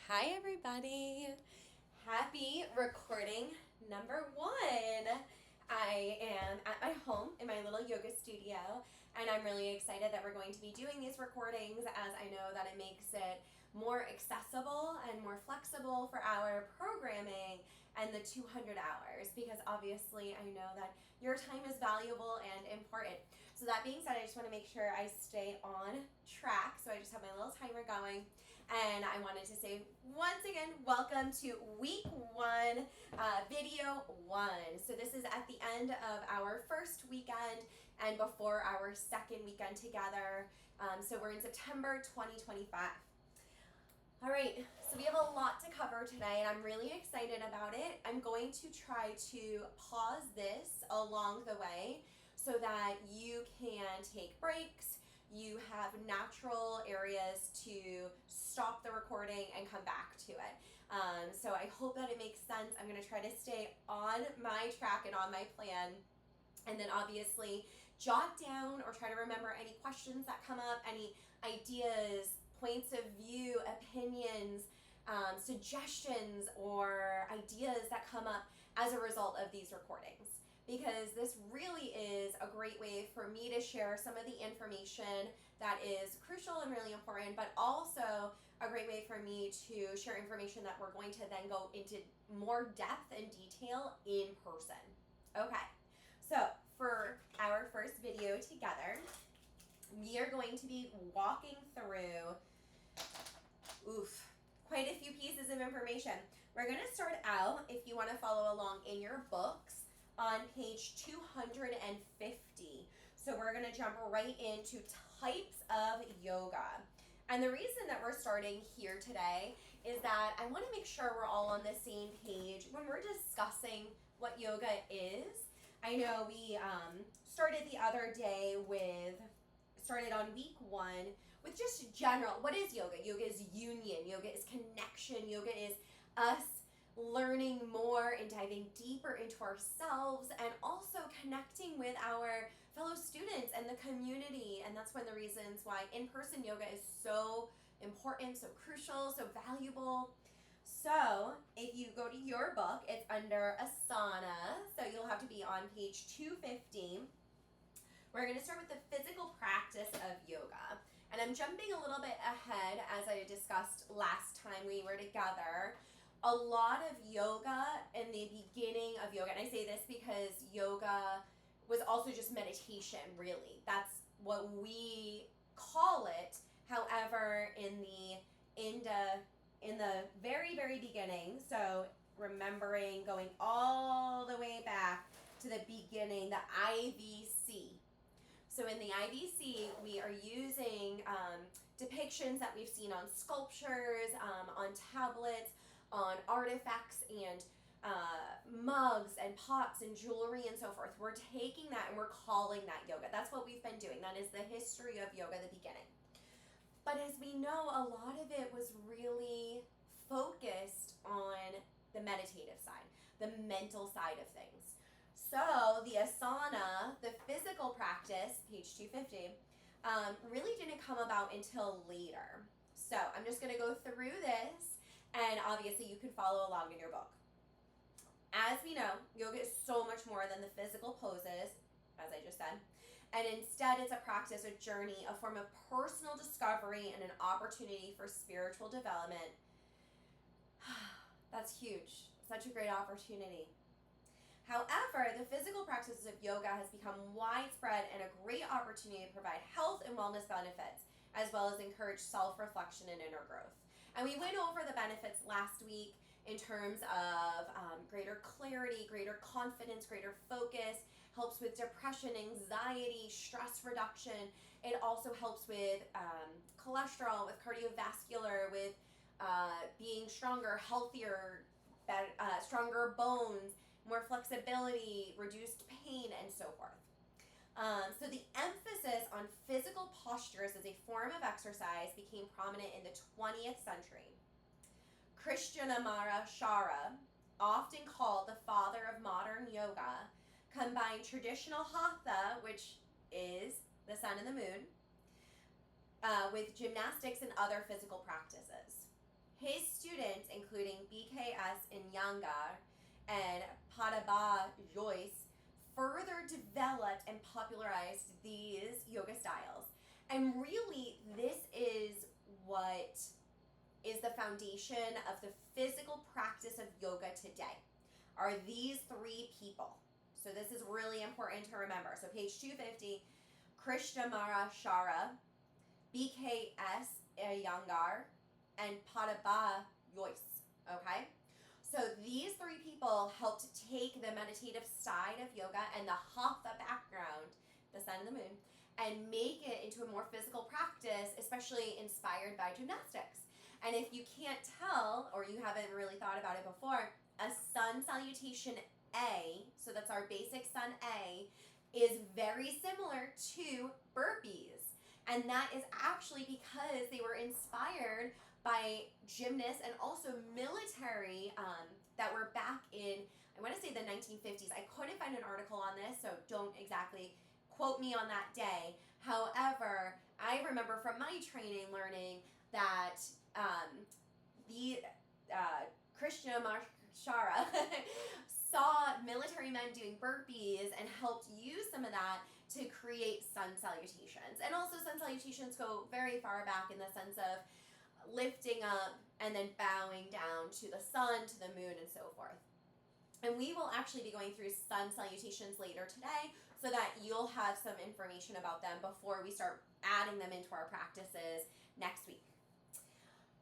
Hi, everybody. Happy recording number one. I am at my home in my little yoga studio, and I'm really excited that we're going to be doing these recordings as I know that it makes it more accessible and more flexible for our programming and the 200 hours because obviously I know that your time is valuable and important. So that being said, I just want to make sure I stay on track. So I just have my little timer going, and I wanted to say once again, welcome to week one, video one. So this is at the end of our first weekend and before our second weekend together. So we're in September 2025. All right, so we have a lot to cover today, and I'm really excited about it. I'm going to try to pause this along the way so that you can take breaks. You have natural areas to stop the recording and come back to it. So I hope that it makes sense. I'm going to try to stay on my track and on my plan. And then obviously jot down or try to remember any questions that come up, any ideas, points of view, opinions, suggestions, or ideas that come up as a result of these recordings. Because this really is a great way for me to share some of the information that is crucial and really important, but also a great way for me to share information that we're going to then go into more depth and detail in person. Okay, so for our first video together, we are going to be walking through quite a few pieces of information. We're going to start out, if you want to follow along in your books, on page 250. So we're going to jump right into types of yoga. And the reason that we're starting here today is that I want to make sure we're all on the same page when we're discussing what yoga is. I know we started the other day started on week one with just general, what is yoga? Yoga is union, yoga is connection, yoga is us learning more and diving deeper into ourselves and also connecting with our fellow students and the community. And that's one of the reasons why in-person yoga is so important, so crucial, so valuable. So if you go to your book, it's under Asana, so you'll have to be on page 250. We're going to start with the physical practice of yoga. And I'm jumping a little bit ahead as I discussed last time we were together. A lot of yoga in the beginning of yoga, and I say this because yoga was also just meditation, really. That's what we call it. However, in the very, very beginning, so remembering going all the way back to the beginning, the IVC. So in the IVC, we are using depictions that we've seen on sculptures, on tablets, on artifacts and mugs and pots and jewelry and so forth. We're taking that and we're calling that yoga. That's what we've been doing. That is the history of yoga, the beginning. But as we know, a lot of it was really focused on the meditative side, the mental side of things. So the asana, the physical practice, page 250, really didn't come about until later. So I'm just going to go through this, and obviously you can follow along in your book. As we know, yoga is so much more than the physical poses, as I just said, and instead it's a practice, a journey, a form of personal discovery, and an opportunity for spiritual development. That's huge. Such a great opportunity. However, the physical practices of yoga has become widespread and a great opportunity to provide health and wellness benefits, as well as encourage self-reflection and inner growth. And we went over the benefits last week in terms of greater clarity, greater confidence, greater focus, helps with depression, anxiety, stress reduction. It also helps with cholesterol, with cardiovascular, with being stronger, healthier, better, stronger bones, more flexibility, reduced pain, and so forth. So the emphasis on physical postures as a form of exercise became prominent in the 20th century. Krishnamacharya, often called the father of modern yoga, combined traditional hatha, which is the sun and the moon, with gymnastics and other physical practices. his students, including BKS Iyengar and Padaba Joyce, further developed and popularized these yoga styles. And really, this is what is the foundation of the physical practice of yoga today, are these three people. So this is really important to remember. So page 250, Krishnamara Shara, BKS Iyengar, and Padaba Joyce, okay? So these three people helped take the meditative side of yoga and the hatha background, the sun and the moon, and make it into a more physical practice, especially inspired by gymnastics. And if you can't tell, or you haven't really thought about it before, a sun salutation A, so that's our basic sun A, is very similar to burpees. And that is actually because they were inspired by gymnasts and also military that were back in, I want to say the 1950s. I couldn't find an article on this, so don't exactly quote me on that day. However, I remember from my training learning that the Krishna Marshara saw military men doing burpees and helped use some of that to create sun salutations. And also sun salutations go very far back in the sense of lifting up and then bowing down to the sun, to the moon, and so forth. And we will actually be going through sun salutations later today so that you'll have some information about them before we start adding them into our practices next week.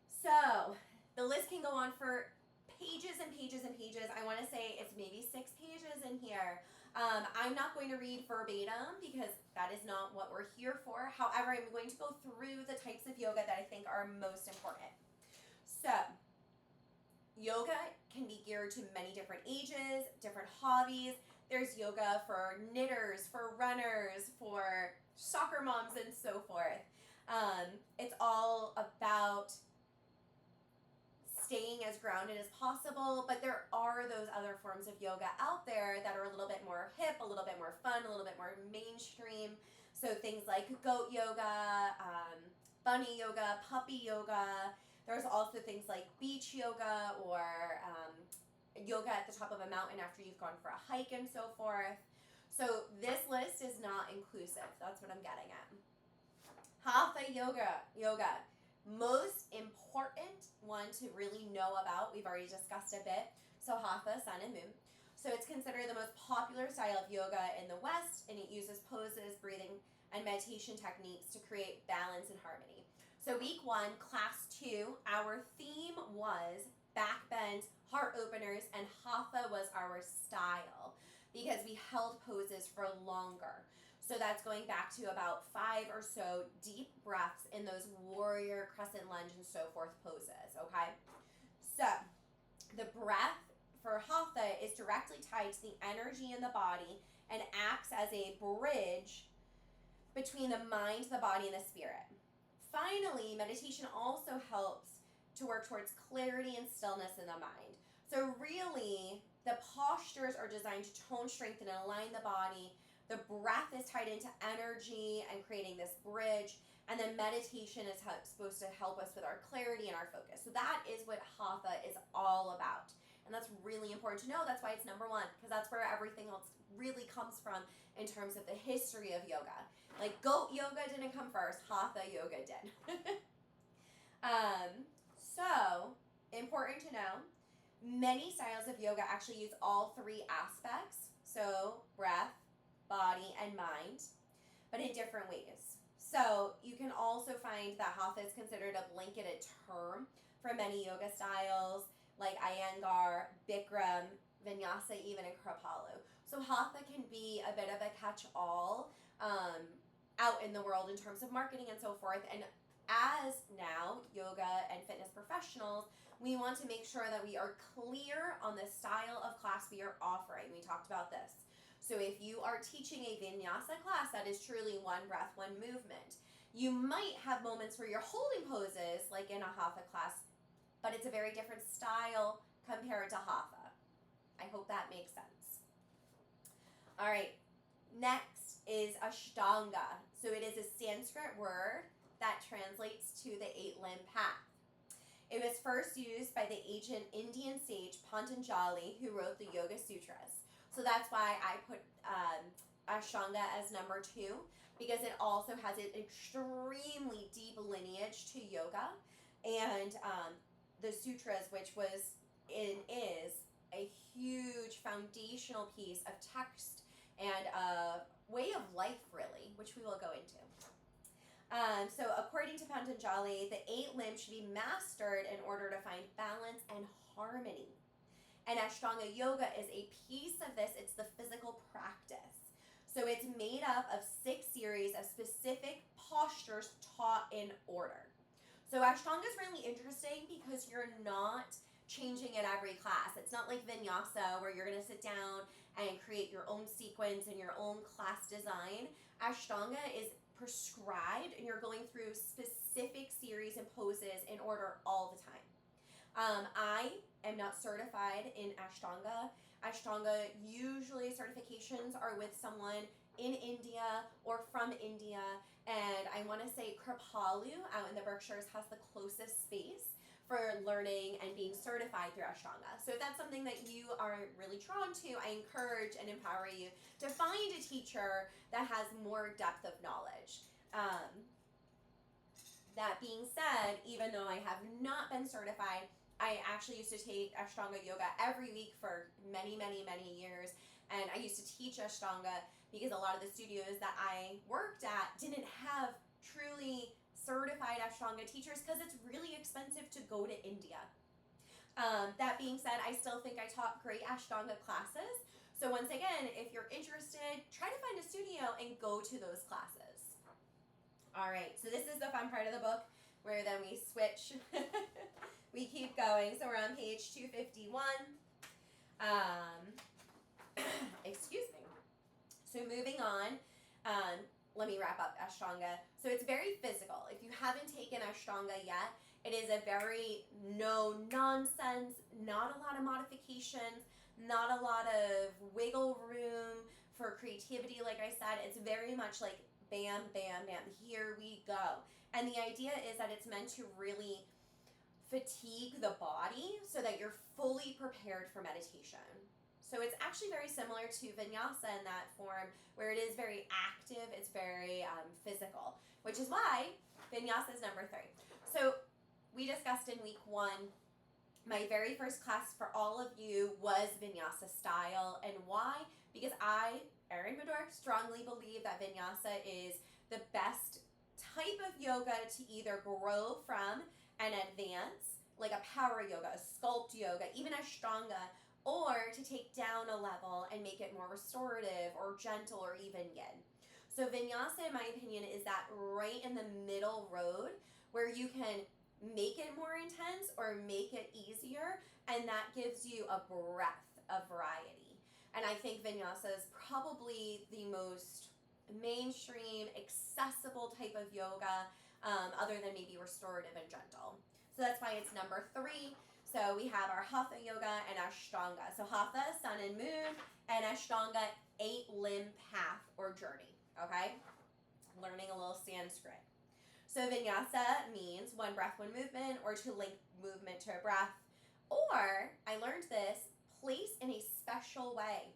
So the list can go on for pages and pages and pages. I want to say it's maybe 6 pages in here. I'm not going to read verbatim because that is not what we're here for. However, I'm going to go through the types of yoga that I think are most important. So, yoga can be geared to many different ages, different hobbies. There's yoga for knitters, for runners, for soccer moms, and so forth. It's all about staying as grounded as possible, but there are those other forms of yoga out there that are a little bit more hip, a little bit more fun, a little bit more mainstream. So things like goat yoga, bunny yoga, puppy yoga. There's also things like beach yoga or yoga at the top of a mountain after you've gone for a hike and so forth. So this list is not inclusive. That's what I'm getting at. Hatha yoga. Most important one to really know about, we've already discussed a bit. So hatha, sun and moon. So it's considered the most popular style of yoga in the West, and it uses poses, breathing, and meditation techniques to create balance and harmony. So week 1, class 2, our theme was back bends, heart openers, and hatha was our style because we held poses for longer. So that's going back to about 5 or so deep breaths in those warrior, crescent lunge, and so forth poses, okay? So the breath for hatha is directly tied to the energy in the body and acts as a bridge between the mind, the body, and the spirit. Finally, meditation also helps to work towards clarity and stillness in the mind. So really, the postures are designed to tone, strengthen, and align the body. The breath is tied into energy and creating this bridge. And then meditation is supposed to help us with our clarity and our focus. So that is what hatha is all about. And that's really important to know. That's why it's number 1, because that's where everything else really comes from in terms of the history of yoga. Like goat yoga didn't come first, hatha yoga did. So, important to know, many styles of yoga actually use all 3 aspects. So, breath, body, and mind, but in different ways. So you can also find that hatha is considered a blanketed term for many yoga styles like Iyengar, Bikram, Vinyasa, even, and Kripalu. So hatha can be a bit of a catch-all out in the world in terms of marketing and so forth. And as now yoga and fitness professionals, we want to make sure that we are clear on the style of class we are offering. We talked about this. So if you are teaching a vinyasa class, that is truly one breath, one movement. You might have moments where you're holding poses, like in a hatha class, but it's a very different style compared to hatha. I hope that makes sense. All right, next is Ashtanga. So it is a Sanskrit word that translates to the 8-limb path. It was first used by the ancient Indian sage Patanjali, who wrote the Yoga Sutras. So that's why I put Ashtanga as number 2, because it also has an extremely deep lineage to yoga, and the sutras, which was is a huge foundational piece of text and a way of life, really, which we will go into. So according to Patanjali, the 8 limbs should be mastered in order to find balance and harmony. And Ashtanga Yoga is a piece of this. It's the physical practice. So it's made up of 6 series of specific postures taught in order. So Ashtanga is really interesting because you're not changing it every class. It's not like Vinyasa where you're going to sit down and create your own sequence and your own class design. Ashtanga is prescribed and you're going through specific series and poses in order all the time. I am not certified in Ashtanga. Ashtanga, usually certifications are with someone in India or from India, and I want to say Kripalu out in the Berkshires has the closest space for learning and being certified through Ashtanga. So if that's something that you are really drawn to, I encourage and empower you to find a teacher that has more depth of knowledge. That being said, even though I have not been certified, I actually used to take Ashtanga Yoga every week for many, many, many years. And I used to teach Ashtanga because a lot of the studios that I worked at didn't have truly certified Ashtanga teachers because it's really expensive to go to India. That being said, I still think I taught great Ashtanga classes. So once again, if you're interested, try to find a studio and go to those classes. All right, so this is the fun part of the book where then we switch. We keep going. So we're on page 251. Excuse me. So moving on, let me wrap up Ashtanga. So it's very physical. If you haven't taken Ashtanga yet, it is a very no nonsense, not a lot of modifications, not a lot of wiggle room for creativity. Like I said, it's very much like bam, bam, bam, here we go. And the idea is that it's meant to really fatigue the body so that you're fully prepared for meditation. So it's actually very similar to Vinyasa in that form, where it is very active, it's very physical, which is why Vinyasa is number 3. So we discussed in week 1, my very first class for all of you was Vinyasa style. And why? Because I, Erin Bedore, strongly believe that Vinyasa is the best type of yoga to either grow from and advance, like a power yoga, a sculpt yoga, even Ashtanga, or to take down a level and make it more restorative or gentle or even yin. So Vinyasa, in my opinion, is that right in the middle road where you can make it more intense or make it easier, and that gives you a breadth of variety. And I think Vinyasa is probably the most mainstream, accessible type of yoga, other than maybe restorative and gentle. So that's why it's number 3. So we have our Hatha Yoga and Ashtanga. So Hatha, sun and moon, and Ashtanga, 8-limb path or journey, okay? Learning a little Sanskrit. So Vinyasa means 1 breath, 1 movement, or to link movement to a breath. Or, I learned this, place in a special way.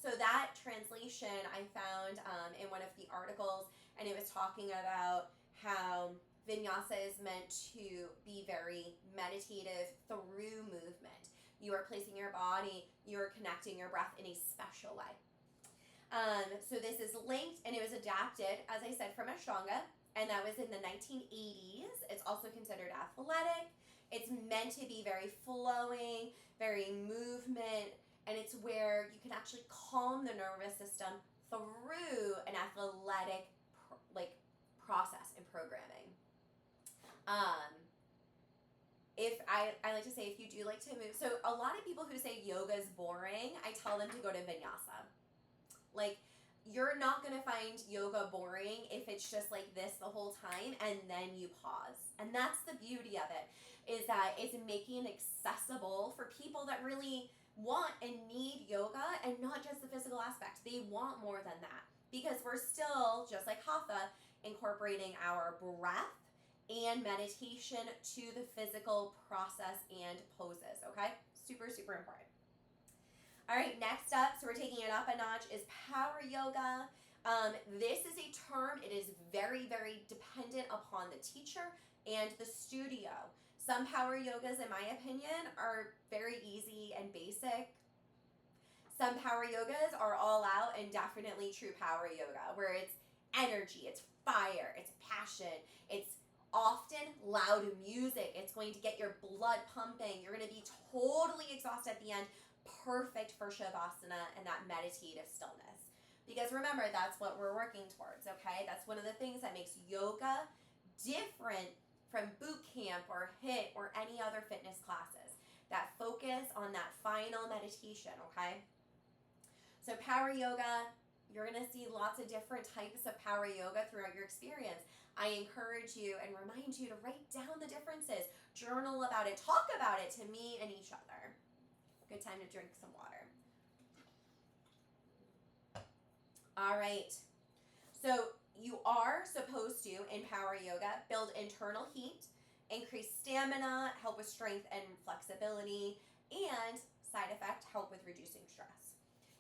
So that translation I found in one of the articles, and it was talking about how Vinyasa is meant to be very meditative through movement. You are placing your body, you are connecting your breath in a special way. So this is linked, and it was adapted, as I said, from Ashtanga, and that was in the 1980s. It's also considered athletic. It's meant to be very flowing, very movement, and it's where you can actually calm the nervous system through an athletic process and programming. If I like to say, if you do like to move, so a lot of people who say yoga is boring, I tell them to go to Vinyasa. Like, you're not going to find yoga boring if it's just like this the whole time and then you pause. And that's the beauty of it, is that it's making it accessible for people that really want and need yoga, and not just the physical aspect. They want more than that, because we're still, just like Hatha, incorporating our breath and meditation to the physical process and poses, okay? Super, super important. All right, next up, so we're taking it up a notch, is power yoga. This is a term, it is very, very dependent upon the teacher and the studio. Some power yogas, in my opinion, are very easy and basic. Some power yogas are all out and definitely true power yoga, where it's energy, it's fire, it's passion, it's often loud music. It's going to get your blood pumping. You're going to be totally exhausted at the end. Perfect for Shavasana and that meditative stillness. Because remember, that's what we're working towards, okay? That's one of the things that makes yoga different from boot camp or HIIT or any other fitness classes. That focus on that final meditation, okay? So power yoga, you're going to see lots of different types of power yoga throughout your experience. I encourage you and remind you to write down the differences, journal about it, talk about it to me and each other. Good time to drink some water. All right. So you are supposed to, in power yoga, build internal heat, increase stamina, help with strength and flexibility, and side effect, help with reducing stress.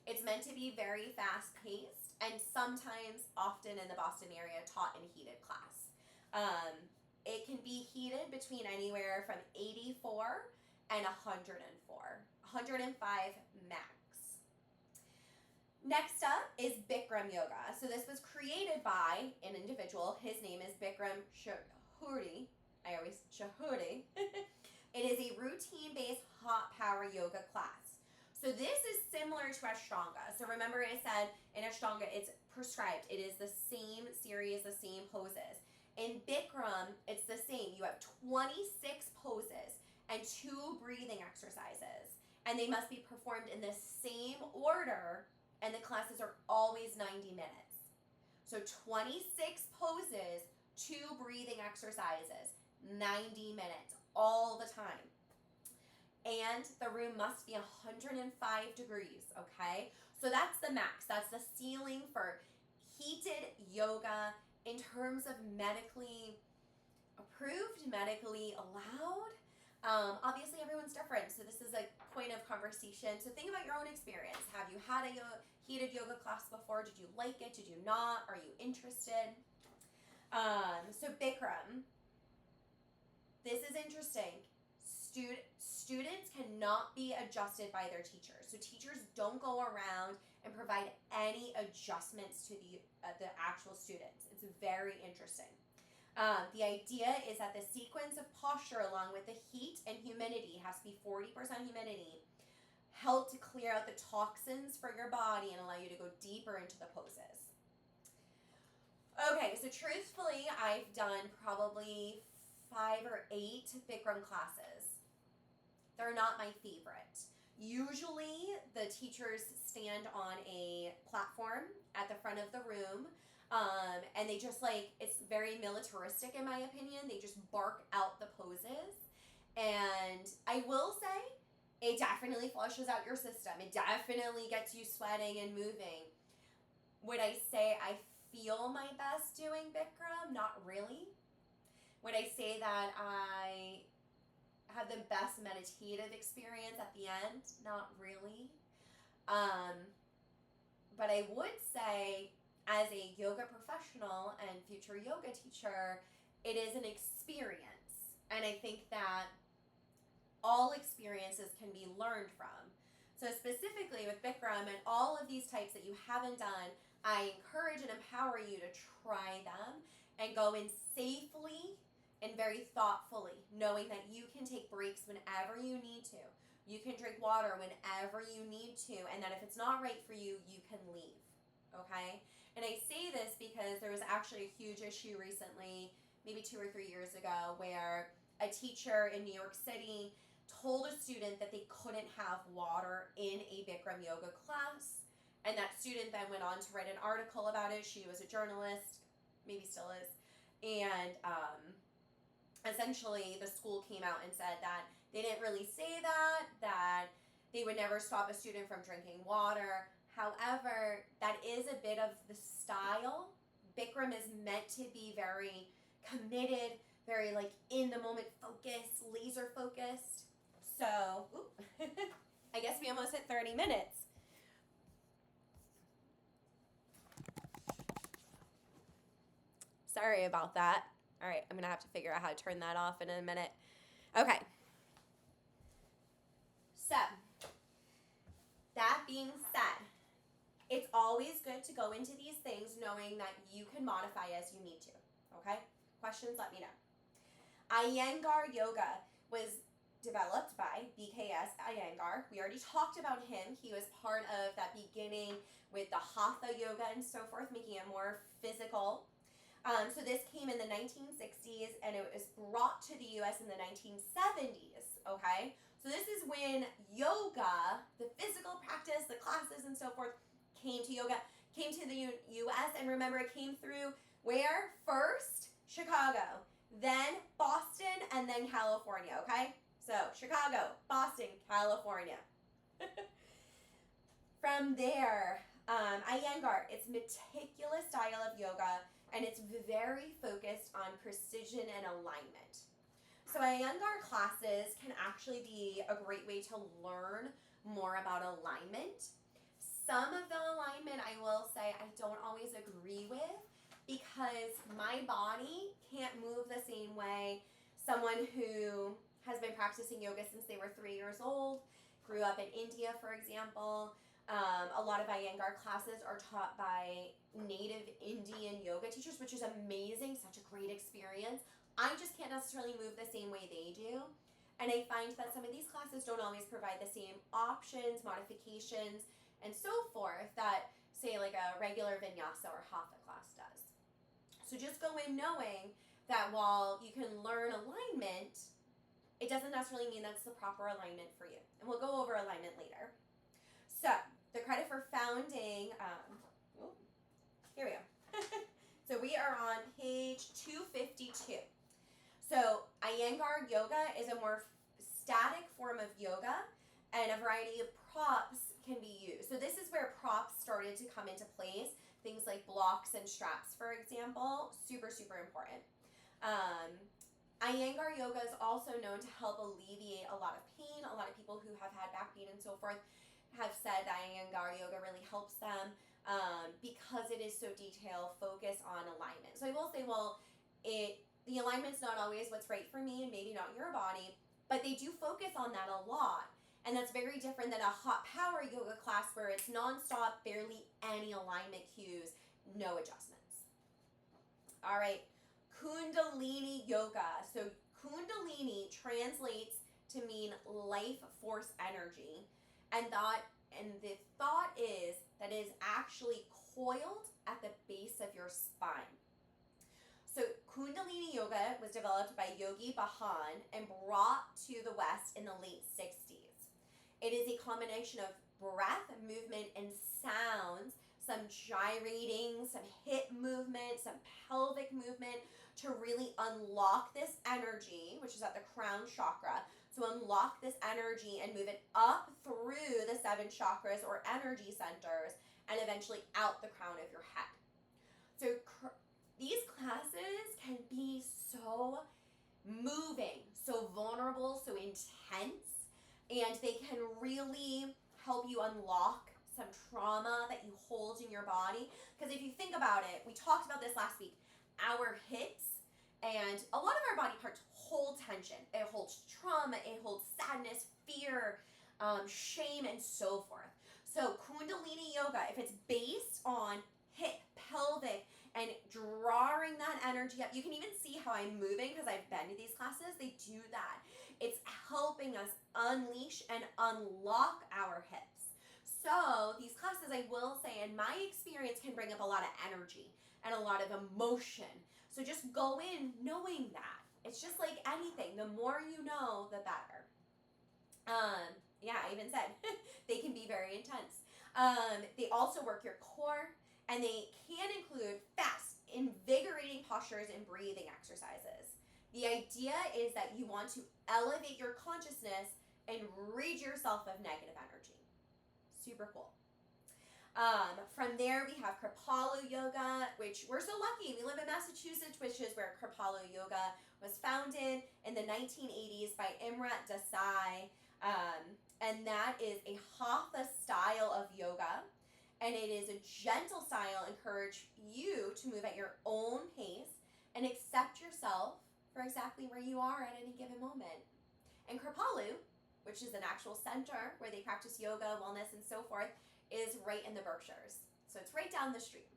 It's meant to be very fast-paced and sometimes, often in the Boston area, taught in heated class. It can be heated between anywhere from 84 and 104, 105 max. Next up is Bikram yoga. So this was created by an individual. His name is Bikram Shahuri. Shahuri. It is a routine-based hot power yoga class. So this is similar to Ashtanga. So remember I said in Ashtanga it's prescribed. It is the same series, the same poses. In Bikram, it's the same. You have 26 poses and 2 breathing exercises. And they must be performed in the same order, and the classes are always 90 minutes. So 26 poses, 2 breathing exercises, 90 minutes, all the time. And the room must be 105 degrees, okay? So that's the max. That's the ceiling for heated yoga in terms of medically approved, medically allowed. Obviously, everyone's different, so this is a point of conversation. So think about your own experience. Have you had a heated yoga class before? Did you like it? Did you not? Are you interested? So Bikram, this is interesting. Students cannot be adjusted by their teachers. So teachers don't go around and provide any adjustments to the actual students. It's very interesting. The idea is that the sequence of posture along with the heat and humidity has to be 40% humidity, help to clear out the toxins for your body and allow you to go deeper into the poses. Okay, so truthfully, I've done probably 5 or 8 Bikram classes. They're not my favorite. Usually, the teachers stand on a platform at the front of the room, and they just it's very militaristic in my opinion. They just bark out the poses. And I will say, it definitely flushes out your system. It definitely gets you sweating and moving. Would I say I feel my best doing Bikram? Not really. Would I say that I have the best meditative experience at the end? Not really. But I would say, as a yoga professional and future yoga teacher, it is an experience. And I think that all experiences can be learned from. So specifically with Bikram and all of these types that you haven't done, I encourage and empower you to try them and go in safely and very thoughtfully, knowing that you can take breaks whenever you need to. You can drink water whenever you need to, and that if it's not right for you, you can leave, okay? And I say this because there was actually a huge issue recently, maybe 2 or 3 years ago, where a teacher in New York City told a student that they couldn't have water in a Bikram yoga class, and that student then went on to write an article about it. She was a journalist, maybe still is, and essentially the school came out and said that they didn't really say that they would never stop a student from drinking water. However, that is a bit of the style. Bikram is meant to be very committed, very like in the moment focus, laser focused. So, I guess we almost hit 30 minutes. Sorry about that. All right, I'm going to have to figure out how to turn that off in a minute. Okay. So, that being said, it's always good to go into these things knowing that you can modify as you need to. Okay? Questions, let me know. Iyengar Yoga was developed by BKS Iyengar. We already talked about him. He was part of that beginning with the Hatha Yoga and so forth, making it more physical. So this came in the 1960s and it was brought to the US in the 1970s, okay? So this is when yoga, the physical practice, the classes and so forth, came to the US, and remember it came through where? First, Chicago, then Boston, and then California, okay? So Chicago, Boston, California. From there, Iyengar, it's meticulous style of yoga, and it's very focused on precision and alignment. So Iyengar classes can actually be a great way to learn more about alignment. Some of the alignment, I will say, I don't always agree with because my body can't move the same way someone who has been practicing yoga since they were 3 years old, grew up in India, for example. A lot of Iyengar classes are taught by native Indian yoga teachers, which is amazing, such a great experience. I just can't necessarily move the same way they do. And I find that some of these classes don't always provide the same options, modifications, and so forth that, say, like a regular vinyasa or hatha class does. So just go in knowing that while you can learn alignment, it doesn't necessarily mean that's the proper alignment for you. And we'll go over alignment later. So, the credit for founding, here we go. So we are on page 252. So Iyengar yoga is a more static form of yoga, and a variety of props can be used. So this is where props started to come into place. Things like blocks and straps, for example, super, super important. Iyengar yoga is also known to help alleviate a lot of pain. A lot of people who have had back pain and so forth have said that Iyengar yoga really helps them because it is so detail focused on alignment. So I will say, well, the alignment's not always what's right for me and maybe not your body, but they do focus on that a lot. And that's very different than a hot power yoga class where it's nonstop, barely any alignment cues, no adjustments. All right, Kundalini yoga. So Kundalini translates to mean life force energy. And the thought is that it is actually coiled at the base of your spine. So Kundalini yoga was developed by Yogi Bhajan and brought to the West in the late 60s. It is a combination of breath, movement, and sounds, some gyrating, some hip movement, some pelvic movement to really unlock this energy, which is at the crown chakra. So unlock this energy and move it up through the 7 chakras or energy centers and eventually out the crown of your head. So these classes can be so moving, so vulnerable, so intense, and they can really help you unlock some trauma that you hold in your body. Because if you think about it, we talked about this last week, our hips and a lot of our body parts hold tension. It holds trauma, it holds sadness, fear, shame, and so forth. So Kundalini yoga, if it's based on hip, pelvic, and drawing that energy up, you can even see how I'm moving because I've been to these classes. They do that. It's helping us unleash and unlock our hips. So these classes, I will say, in my experience, can bring up a lot of energy and a lot of emotion. So just go in knowing that. It's just like anything. The more you know, the better. I even said they can be very intense. They also work your core, and they can include fast, invigorating postures and breathing exercises. The idea is that you want to elevate your consciousness and rid yourself of negative energy. Super cool. From there, we have Kripalu Yoga, which we're so lucky. We live in Massachusetts, which is where Kripalu Yoga was founded in the 1980s by Imrat Desai. And that is a Hatha style of yoga. And it is a gentle style, encourage you to move at your own pace and accept yourself for exactly where you are at any given moment. And Kripalu, which is an actual center where they practice yoga, wellness, and so forth, is right in the Berkshires. So it's right down the street.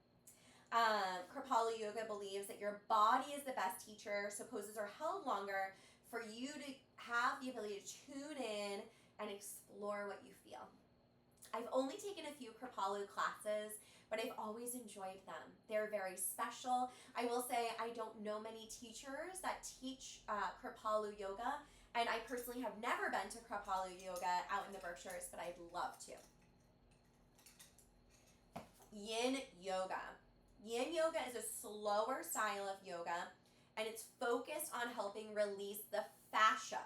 Kripalu Yoga believes that your body is the best teacher, so poses are held longer for you to have the ability to tune in and explore what you feel. I've only taken a few Kripalu classes, but I've always enjoyed them. They're very special. I will say I don't know many teachers that teach Kripalu Yoga, and I personally have never been to Kripalu Yoga out in the Berkshires, but I'd love to. Yin Yoga. Yin Yoga is a slower style of yoga, and it's focused on helping release the fascia,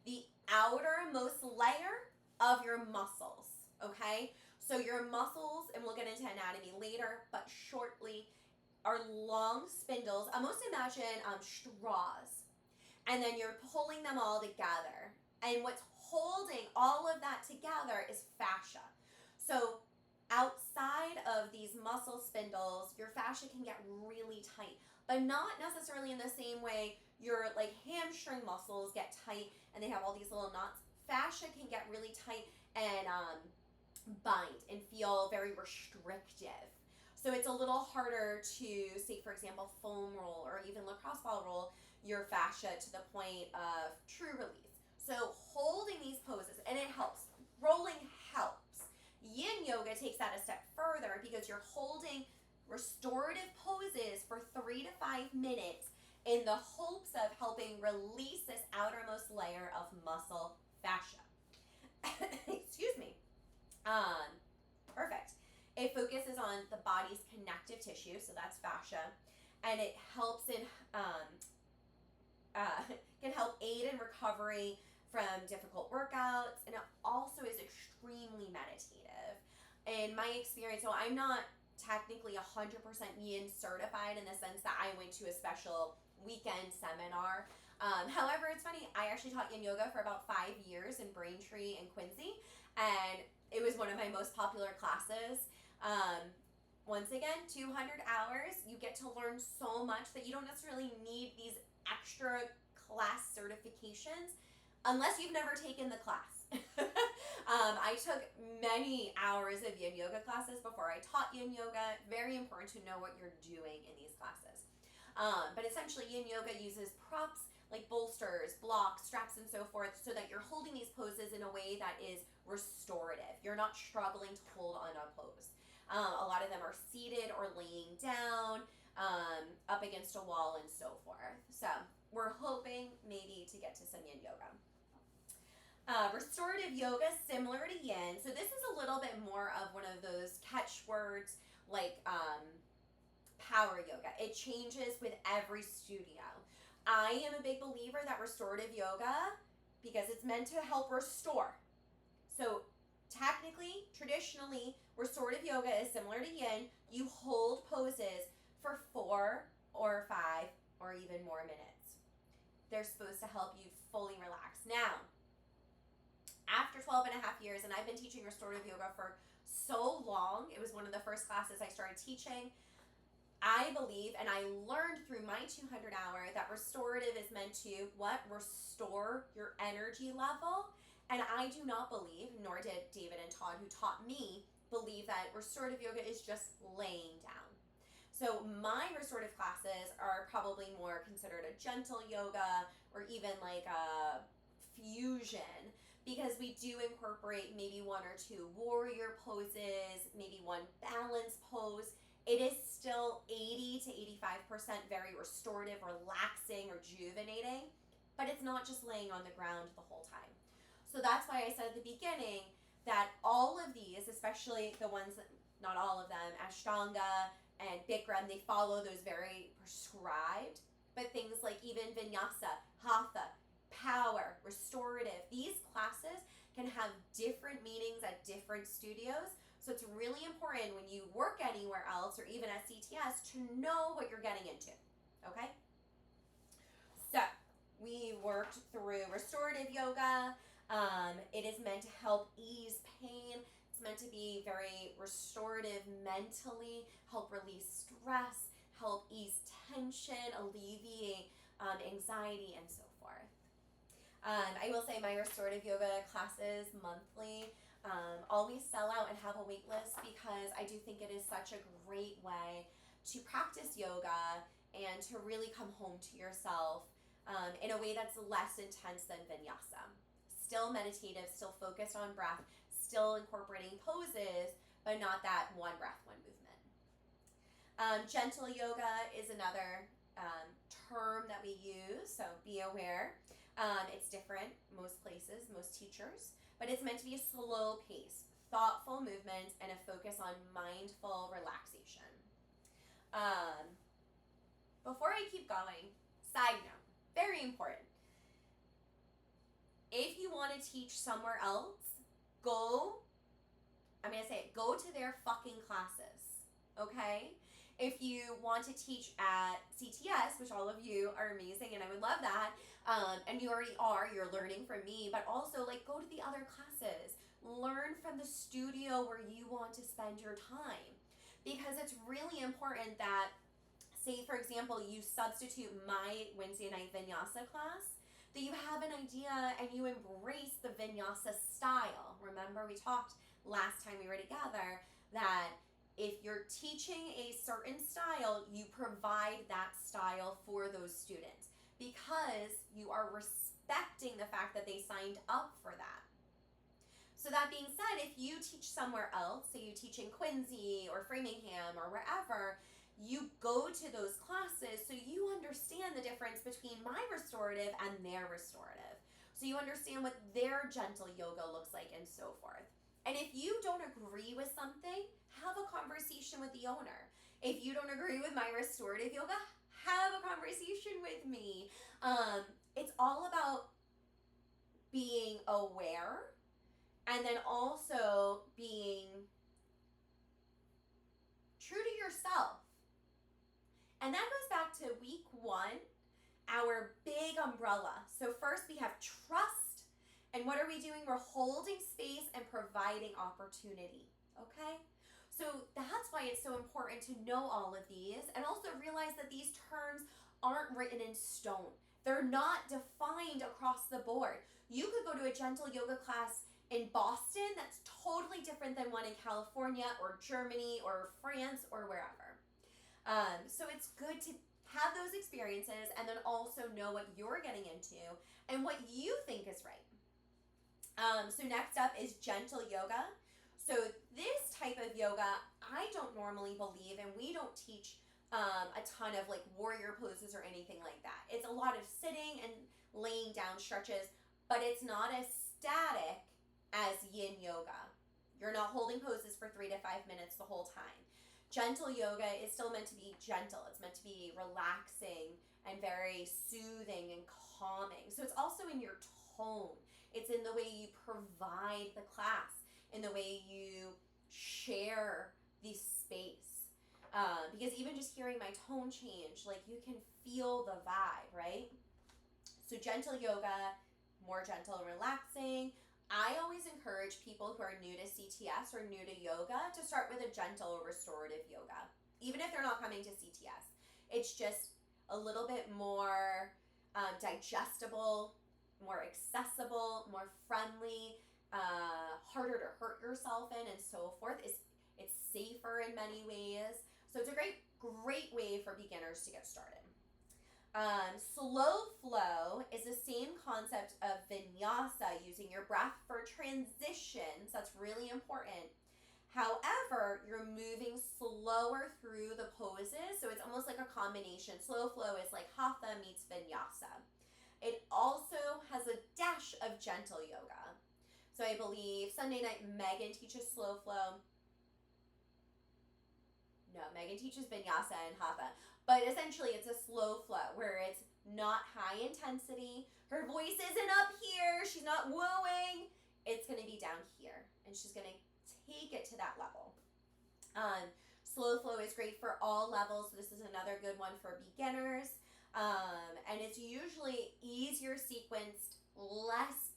the outermost layer of your muscles, okay? So your muscles, and we'll get into anatomy later, but shortly, are long spindles. Almost imagine straws. And then you're pulling them all together. And what's holding all of that together is fascia. So outside of these muscle spindles, your fascia can get really tight, but not necessarily in the same way your like hamstring muscles get tight and they have all these little knots. Fascia can get really tight and bind and feel very restrictive. So it's a little harder to, say for example, foam roll or even lacrosse ball roll your fascia to the point of true release. So holding these poses, and it helps. Rolling helps. Yin Yoga takes that a step further because you're holding restorative poses for 3 to 5 minutes in the hopes of helping release this outermost layer of muscle fascia. Excuse me. Perfect. It focuses on the body's connective tissue, so that's fascia, and it helps in can help aid in recovery from difficult workouts, and it also is extremely meditative. In my experience, so I'm not technically 100% Yin certified in the sense that I went to a special weekend seminar. However, it's funny, I actually taught Yin Yoga for about 5 years in Braintree and Quincy, and it was one of my most popular classes. Once again, 200 hours, you get to learn so much that you don't necessarily need these extra class certifications unless you've never taken the class. I took many hours of Yin Yoga classes before I taught Yin Yoga. Very important to know what you're doing in these classes. But essentially, Yin Yoga uses props like bolsters, blocks, straps, and so forth so that you're holding these poses in a way that is restorative. You're not struggling to hold on a pose. A lot of them are seated or laying down, up against a wall and so forth. So we're hoping maybe to get to some Yin Yoga. Restorative yoga, similar to Yin. So this is a little bit more of one of those catchwords like power yoga. It changes with every studio. I am a big believer that restorative yoga, because it's meant to help restore. So technically, traditionally, restorative yoga is similar to Yin. You hold poses for 4 or 5 or even more minutes. They're supposed to help you fully relax. Now, after 12 and a half years, and I've been teaching restorative yoga for so long, it was one of the first classes I started teaching, I believe, and I learned through my 200 hour, that restorative is meant to, restore your energy level. And I do not believe, nor did David and Todd, who taught me, believe that restorative yoga is just laying down. So my restorative classes are probably more considered a gentle yoga or even like a fusion, because we do incorporate maybe 1 or 2 warrior poses, maybe 1 balance pose. It is still 80 to 85% very restorative, relaxing, rejuvenating, but it's not just laying on the ground the whole time. So that's why I said at the beginning that all of these, especially the ones that, not all of them, Ashtanga and Bikram, they follow those very prescribed, but things like even Vinyasa, Hatha, power, restorative, these classes can have different meanings at different studios. So it's really important when you work anywhere else or even at CTS to know what you're getting into, okay? So we worked through restorative yoga. It is meant to help ease pain. It's meant to be very restorative mentally, help release stress, help ease tension, alleviate anxiety, and so forth. I will say my restorative yoga classes monthly always sell out and have a wait list because I do think it is such a great way to practice yoga and to really come home to yourself in a way that's less intense than vinyasa. Still meditative, still focused on breath, still incorporating poses, but not that one breath, one movement. Gentle yoga is another term that we use, so be aware. It's different most places, most teachers, but it's meant to be a slow pace, thoughtful movement, and a focus on mindful relaxation. Before I keep going, side note, very important. If you want to teach somewhere else, go to their fucking classes, okay? If you want to teach at CTS, which all of you are amazing and I would love that, and you already are, you're learning from me, but also like go to the other classes. Learn from the studio where you want to spend your time. Because it's really important that, say for example, you substitute my Wednesday night vinyasa class, that you have an idea and you embrace the vinyasa style. Remember we talked last time we were together that if you're teaching a certain style, you provide that style for those students because you are respecting the fact that they signed up for that. So that being said, if you teach somewhere else, say you teach in Quincy or Framingham or wherever, you go to those classes so you understand the difference between my restorative and their restorative. So you understand what their gentle yoga looks like and so forth. And if you don't agree with something, have a conversation with the owner. If you don't agree with my restorative yoga, have a conversation with me. It's all about being aware and then also being true to yourself. And that goes back to week 1, our big umbrella. So first we have trust. And what are we doing? We're holding space and providing opportunity, okay? So that's why it's so important to know all of these and also realize that these terms aren't written in stone. They're not defined across the board. You could go to a gentle yoga class in Boston that's totally different than one in California or Germany or France or wherever. So it's good to have those experiences and then also know what you're getting into and what you think is right. So next up is gentle yoga. So this type of yoga, I don't normally believe, and we don't teach a ton of like warrior poses or anything like that. It's a lot of sitting and laying down stretches, but it's not as static as yin yoga. You're not holding poses for 3 to 5 minutes the whole time. Gentle yoga is still meant to be gentle. It's meant to be relaxing and very soothing and calming. So it's also in your tone. It's in the way you provide the class, in the way you share the space. Because even just hearing my tone change, like you can feel the vibe, right? So gentle yoga, more gentle and relaxing. I always encourage people who are new to CTS or new to yoga to start with a gentle or restorative yoga, even if they're not coming to CTS. It's just a little bit more digestible, more accessible, more friendly, harder to hurt yourself in and so forth. It's safer in many ways. So it's a great way for beginners to get started. Slow flow is the same concept of vinyasa, using your breath for transitions. That's really important. However, you're moving slower through the poses, so it's almost like a combination. Slow flow is like hatha meets vinyasa. It also has a dash of gentle yoga. So I believe Sunday night Megan teaches slow flow. No, Megan teaches vinyasa and hatha. But essentially it's a slow flow where it's not high intensity. Her voice isn't up here. She's not wooing. It's going to be down here. And she's going to take it to that level. Slow flow is great for all levels. So this is another good one for beginners. And it's usually easier sequenced, less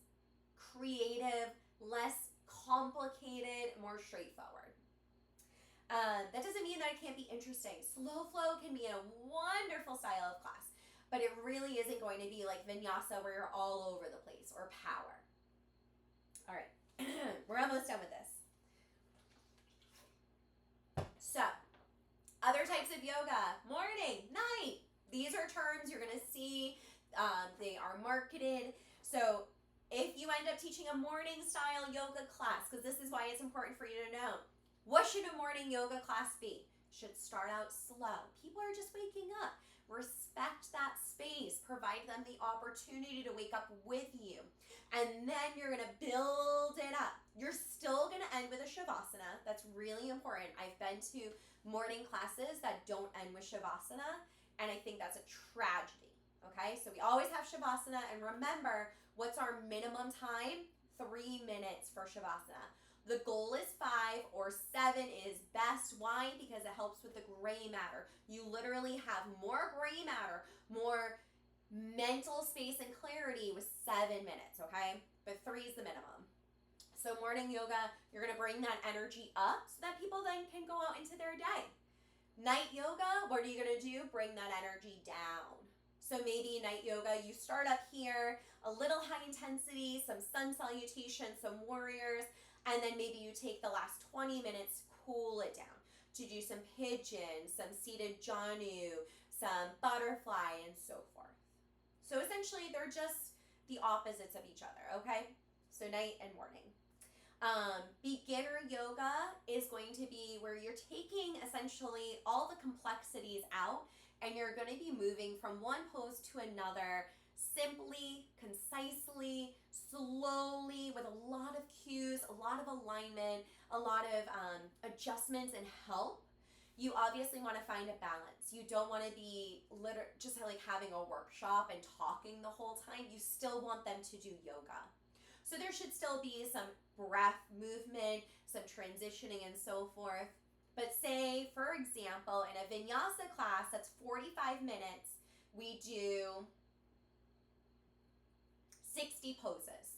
creative, less complicated, more straightforward. That doesn't mean that it can't be interesting. Slow flow can be a wonderful style of class, but it really isn't going to be like vinyasa where you're all over the place, or power. All right, we're almost done with this. So, other types of yoga: morning, night. These are terms you're going to see. They are marketed. So if you end up teaching a morning style yoga class, because this is why it's important for you to know, what should a morning yoga class be? Should start out slow. People are just waking up. Respect that space. Provide them the opportunity to wake up with you. And then you're going to build it up. You're still going to end with a shavasana. That's really important. I've been to morning classes that don't end with shavasana, and I think that's a tragedy. Okay, so we always have shavasana, and remember, what's our minimum time? 3 minutes for shavasana. The goal is 5 or 7 is best. Why? Because it helps with the gray matter. You literally have more gray matter, more mental space and clarity with 7 minutes, okay? But 3 is the minimum. So morning yoga, you're going to bring that energy up so that people then can go out into their day. Night yoga, what are you going to do? Bring that energy down. So maybe night yoga, you start up here, a little high intensity, some sun salutation, some warriors, and then maybe you take the last 20 minutes, cool it down to do some pigeon, some seated janu, some butterfly, and so forth. So essentially, they're just the opposites of each other, okay? So night and morning. Beginner yoga is going to be where you're taking essentially all the complexities out, and you're going to be moving from one pose to another simply, concisely, slowly, with a lot of cues, a lot of alignment, a lot of adjustments and help. You obviously want to find a balance. You don't want to be just like having a workshop and talking the whole time. You still want them to do yoga. So there should still be some breath movement, some transitioning and so forth. But say, for example, in a vinyasa class that's 45 minutes, we do 60 poses.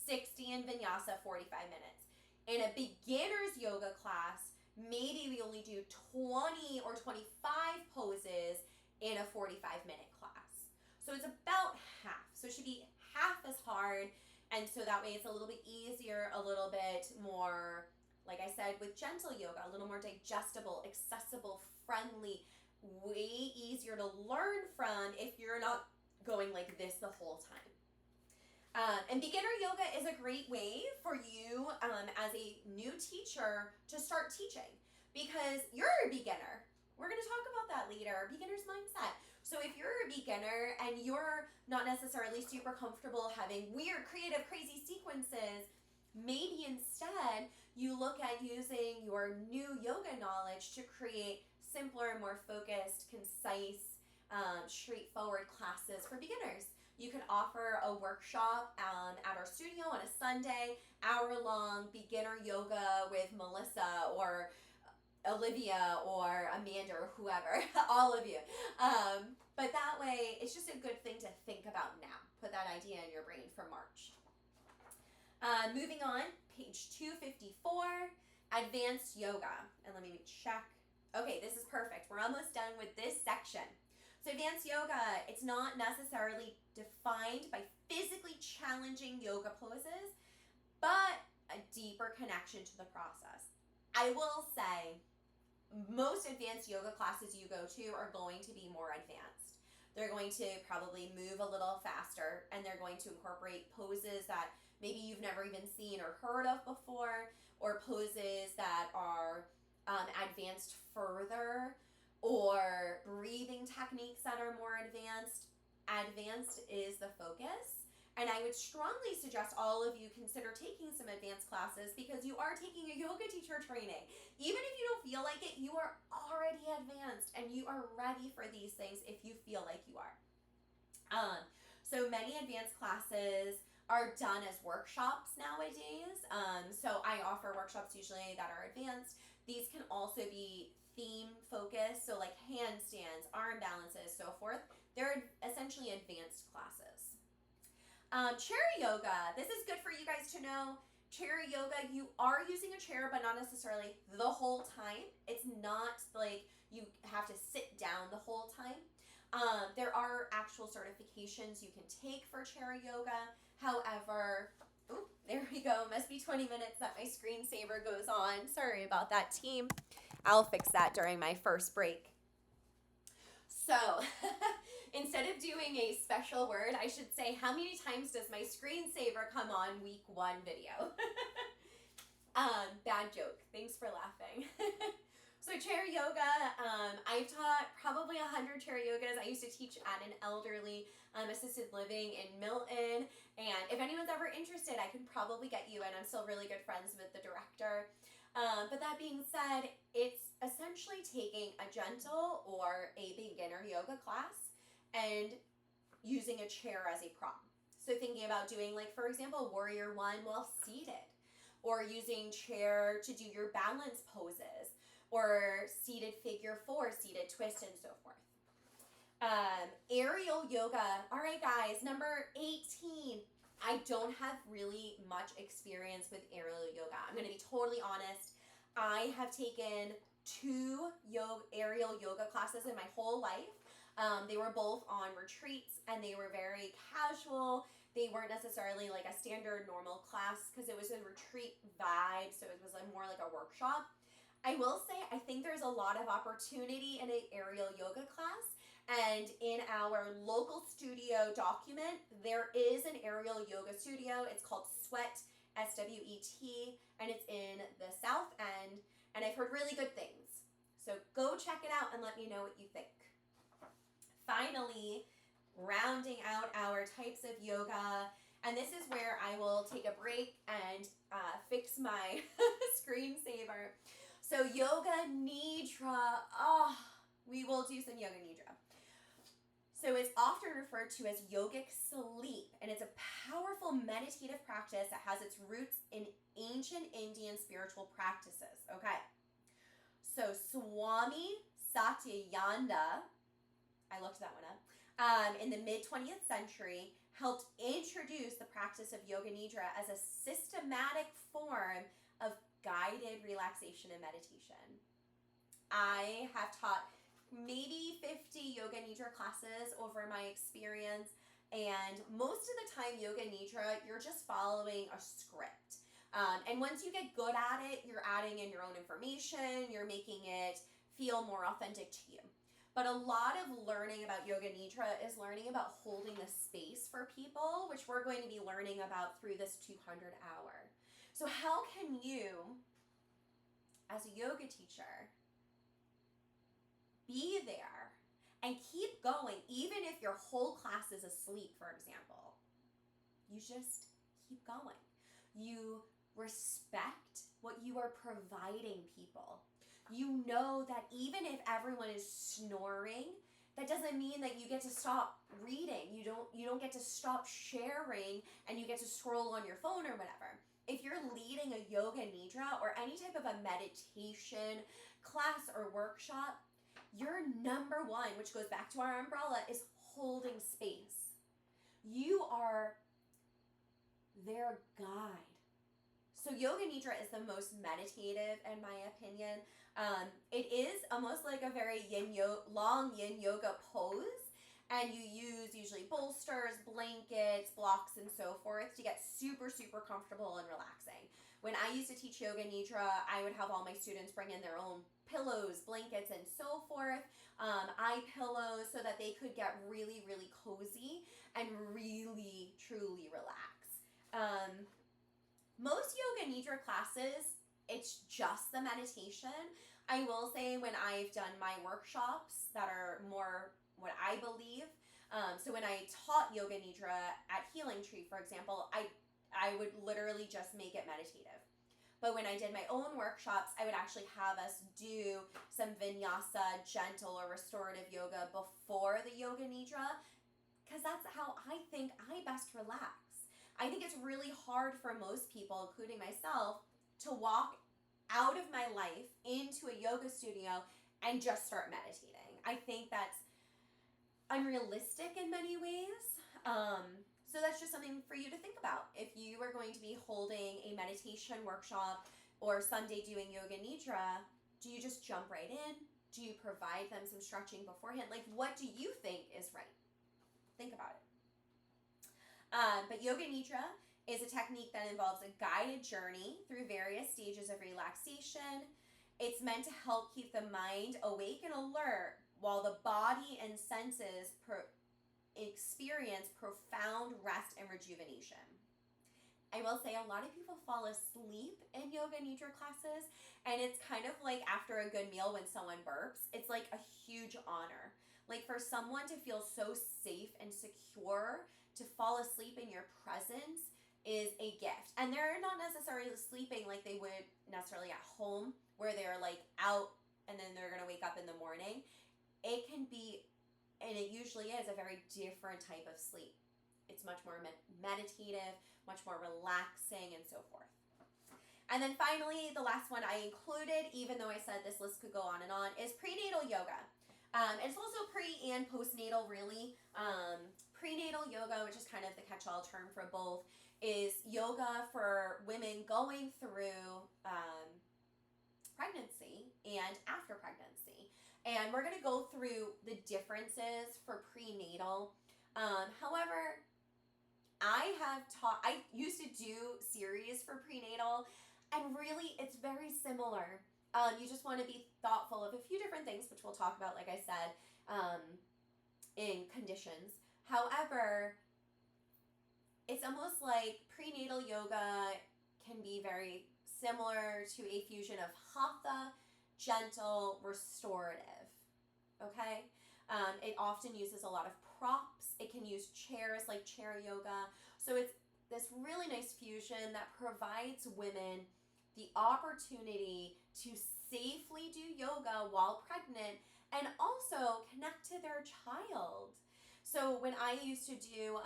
60 in vinyasa, 45 minutes. In a beginner's yoga class, maybe we only do 20 or 25 poses in a 45-minute class. So it's about half. So it should be half as hard. And so that way it's a little bit easier, a little bit more, like I said, with gentle yoga, a little more digestible, accessible, friendly, way easier to learn from if you're not going like this the whole time. And beginner yoga is a great way for you as a new teacher to start teaching, because you're a beginner. We're going to talk about that later, beginner's mindset. So if you're a beginner and you're not necessarily super comfortable having weird, creative, crazy sequences, maybe instead you look at using your new yoga knowledge to create simpler, more focused, concise, straightforward classes for beginners. You could offer a workshop at our studio on a Sunday, hour-long beginner yoga with Melissa or Olivia or Amanda or whoever, all of you. But that way, it's just a good thing to think about now. Put that idea in your brain for March. Moving on, page 254, advanced yoga. And let me check. Okay, this is perfect. We're almost done with this section. So advanced yoga, it's not necessarily defined by physically challenging yoga poses, but a deeper connection to the process. I will say, most advanced yoga classes you go to are going to be more advanced. They're going to probably move a little faster, and they're going to incorporate poses that maybe you've never even seen or heard of before, or poses that are advanced further, or breathing techniques that are more advanced. Advanced is the focus. And I would strongly suggest all of you consider taking some advanced classes, because you are taking a yoga teacher training. Even if you don't feel like it, you are already advanced and you are ready for these things if you feel like you are. So many advanced classes are done as workshops nowadays. So I offer workshops usually that are advanced. These can also be theme focused, so like handstands, arm balances, so forth. They're essentially advanced classes. Chair yoga. This is good for you guys to know. Chair yoga, you are using a chair, but not necessarily the whole time. It's not like you have to sit down the whole time. There are actual certifications you can take for chair yoga. However, there we go. Must be 20 minutes that my screensaver goes on. Sorry about that, team. I'll fix that during my first break. So instead of doing a special word, I should say, how many times does my screensaver come on week 1 video? Bad joke. Thanks for laughing. So chair yoga, I've taught probably 100 chair yogas. I used to teach at an elderly assisted living in Milton. And if anyone's ever interested, I can probably get you in. I'm still really good friends with the director. But that being said, it's essentially taking a gentle or a beginner yoga class and using a chair as a prop. So thinking about doing, like, for example, Warrior One while seated, or using chair to do your balance poses, or seated figure 4, seated twist, and so forth. Aerial yoga. All right, guys, number 18. I don't have really much experience with aerial yoga. I'm going to be totally honest. I have taken 2 aerial yoga classes in my whole life. They were both on retreats, and they were very casual. They weren't necessarily like a standard normal class because it was a retreat vibe, so it was more like a workshop. I will say I think there's a lot of opportunity in an aerial yoga class, and in our local studio document, there is an aerial yoga studio. It's called Sweat, SWET, and it's in the South End, and I've heard really good things. So go check it out and let me know what you think. Finally, rounding out our types of yoga, and this is where I will take a break and fix my screensaver. So Yoga Nidra, we will do some Yoga Nidra. So it's often referred to as yogic sleep, and it's a powerful meditative practice that has its roots in ancient Indian spiritual practices. Okay, so Swami Satyananda, I looked that one up, in the mid-20th century, helped introduce the practice of Yoga Nidra as a systematic form of guided relaxation and meditation. I have taught maybe 50 Yoga Nidra classes over my experience, and most of the time Yoga Nidra, you're just following a script. And once you get good at it, you're adding in your own information, you're making it feel more authentic to you. But a lot of learning about Yoga Nidra is learning about holding the space for people, which we're going to be learning about through this 200 hour. So how can you, as a yoga teacher, be there and keep going even if your whole class is asleep, for example? You just keep going. You respect what you are providing people. You know that even if everyone is snoring, that doesn't mean that you get to stop reading. You don't get to stop sharing and you get to scroll on your phone or whatever. If you're leading a Yoga Nidra or any type of a meditation class or workshop, your number one, which goes back to our umbrella, is holding space. You are their guide. So Yoga Nidra is the most meditative, in my opinion. It is almost like a very long yin yoga pose, and you use usually bolsters, blankets, blocks, and so forth to get super, super comfortable and relaxing. When I used to teach Yoga Nidra, I would have all my students bring in their own pillows, blankets, and so forth, eye pillows, so that they could get really, really cozy and really, truly relax. Most Yoga Nidra classes, it's just the meditation. I will say when I've done my workshops that are more what I believe, so when I taught Yoga Nidra at Healing Tree, for example, I would literally just make it meditative. But when I did my own workshops, I would actually have us do some vinyasa, gentle or restorative yoga before the Yoga Nidra, because that's how I think I best relax. I think it's really hard for most people, including myself, to walk out of my life into a yoga studio and just start meditating. I think that's unrealistic in many ways. So that's just something for you to think about. If you are going to be holding a meditation workshop or someday doing yoga nidra, do you just jump right in? Do you provide them some stretching beforehand? Like, what do you think is right? Think about it. But yoga nidra is a technique that involves a guided journey through various stages of relaxation. It's meant to help keep the mind awake and alert while the body and senses experience profound rest and rejuvenation. I will say a lot of people fall asleep in yoga nidra classes, and it's kind of like after a good meal when someone burps. It's like a huge honor. Like, for someone to feel so safe and secure to fall asleep in your presence is a gift. And they're not necessarily sleeping like they would necessarily at home, where they're like out and then they're going to wake up in the morning. It can be, and it usually is, a very different type of sleep. It's much more meditative, much more relaxing, and so forth. And then finally, the last one I included, even though I said this list could go on and on, is prenatal yoga. It's also pre and postnatal, really. Prenatal yoga, which is kind of the catch-all term for both, is yoga for women going through pregnancy and after pregnancy. And we're going to go through the differences for prenatal. However, I used to do series for prenatal, and really it's very similar. You just want to be thoughtful of a few different things, which we'll talk about, like I said, in conditions. However, it's almost like prenatal yoga can be very similar to a fusion of hatha, gentle, restorative. Okay? It often uses a lot of props. It can use chairs like chair yoga. So it's this really nice fusion that provides women the opportunity to safely do yoga while pregnant and also connect to their child. So when I used to do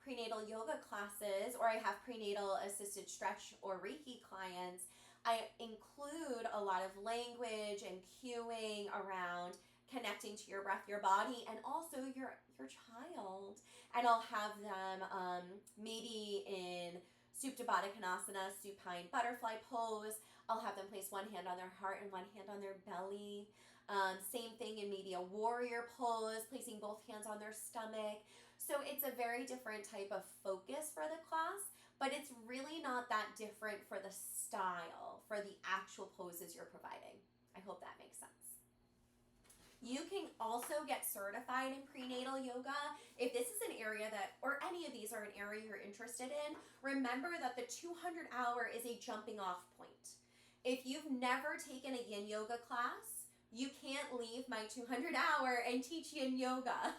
prenatal yoga classes, or I have prenatal assisted stretch or Reiki clients, I include a lot of language and cueing around connecting to your breath, your body, and also your child. And I'll have them maybe in Supta Baddha Konasana, supine butterfly pose. I'll have them place one hand on their heart and one hand on their belly. Same thing in maybe a warrior pose, placing both hands on their stomach. So it's a very different type of focus for the class, but it's really not that different for the style, for the actual poses you're providing. I hope that makes sense. You can also get certified in prenatal yoga. If this is an area that, or any of these are an area you're interested in, remember that the 200 hour is a jumping off point. If you've never taken a yin yoga class, you can't leave my 200 hour and teach yin yoga.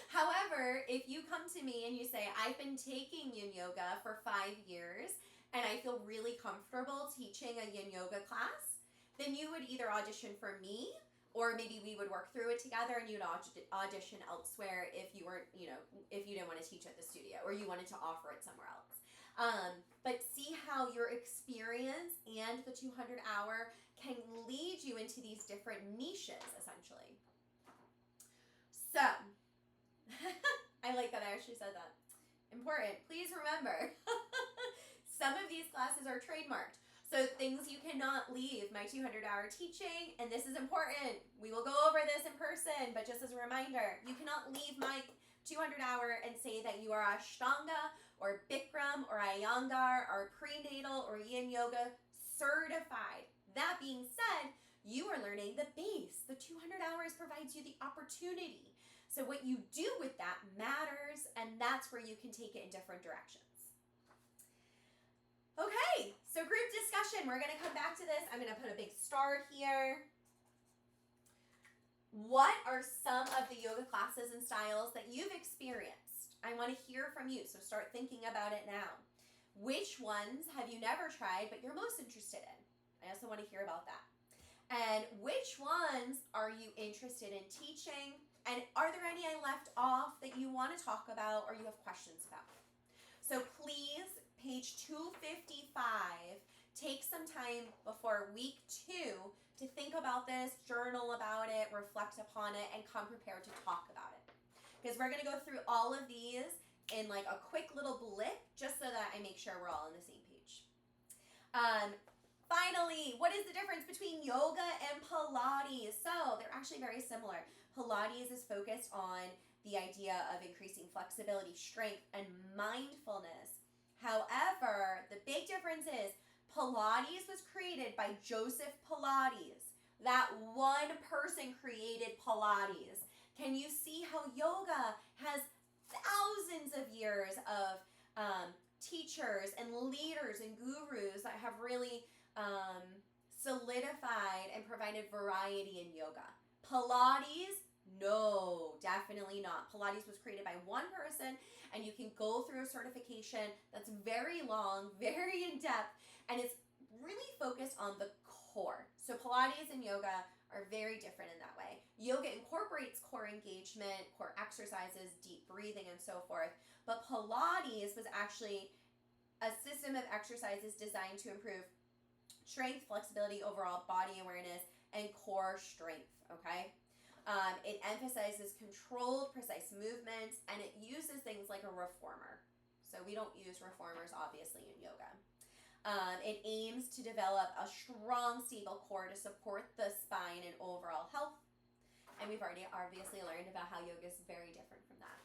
However, if you come to me and you say, I've been taking yin yoga for 5 years and I feel really comfortable teaching a yin yoga class, then you would either audition for me, or maybe we would work through it together and you'd audition elsewhere if you weren't, if you didn't want to teach at the studio or you wanted to offer it somewhere else. But see how your experience and the 200 hour can lead you into these different niches, essentially. So, I like that I actually said that. Important. Please remember, some of these classes are trademarked. So things you cannot leave my 200 hour teaching, and this is important. We will go over this in person, but just as a reminder, you cannot leave my 200 hour and say that you are Ashtanga or Bikram or Iyengar or prenatal or yin yoga certified. That being said, you are learning the base. The 200 hours provides you the opportunity. So what you do with that matters, and that's where you can take it in different directions. Okay, so group discussion. We're going to come back to this. I'm going to put a big star here. What are some of the yoga classes and styles that you've experienced? I want to hear from you, so start thinking about it now. Which ones have you never tried but you're most interested in? I also want to hear about that. And which ones are you interested in teaching? And are there any I left off that you want to talk about or you have questions about? So please page 255. Take some time before week 2 to think about this, journal about it, reflect upon it, and come prepared to talk about it. Because we're going to go through all of these in like a quick little blip, just so that I make sure we're all on the same page. Finally, what is the difference between yoga and Pilates? So they're actually very similar. Pilates is focused on the idea of increasing flexibility, strength, and mindfulness. However, the big difference is Pilates was created by Joseph Pilates. That one person created Pilates. Can you see how yoga has thousands of years of teachers and leaders and gurus that have really solidified and provided variety in yoga? Pilates, no, definitely not. Pilates was created by one person, and you can go through a certification that's very long, very in-depth, and it's really focused on the core. So Pilates and yoga are very different in that way. Yoga incorporates core engagement, core exercises, deep breathing, and so forth. But Pilates was actually a system of exercises designed to improve strength, flexibility, overall body awareness, and core strength, okay? It emphasizes controlled, precise movements, and it uses things like a reformer. So we don't use reformers, obviously, in yoga. It aims to develop a strong, stable core to support the spine and overall health. And we've already obviously learned about how yoga is very different from that.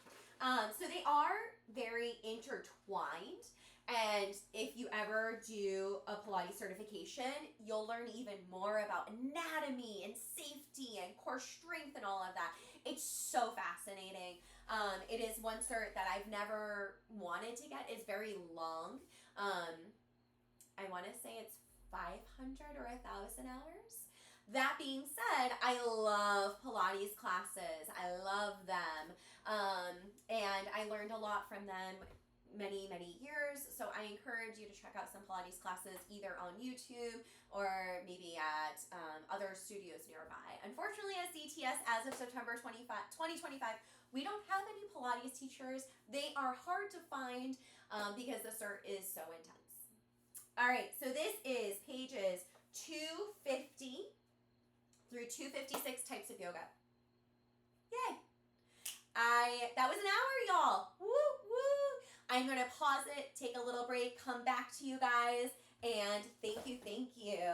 So they are very intertwined. And if you ever do a Pilates certification, you'll learn even more about anatomy and safety and core strength and all of that. It's so fascinating. It is one cert that I've never wanted to get. It's very long. I want to say it's 500 or 1,000 hours. That being said, I love Pilates classes. I love them. And I learned a lot from them many, many years. So I encourage you to check out some Pilates classes either on YouTube or maybe at other studios nearby. Unfortunately, at CTS, as of September 2025, we don't have any Pilates teachers. They are hard to find because the cert is so intense. All right, so this is pages 250 through 256 types of yoga. Yay! That was an hour, y'all. Woo, woo. I'm going to pause it, take a little break, come back to you guys, and thank you.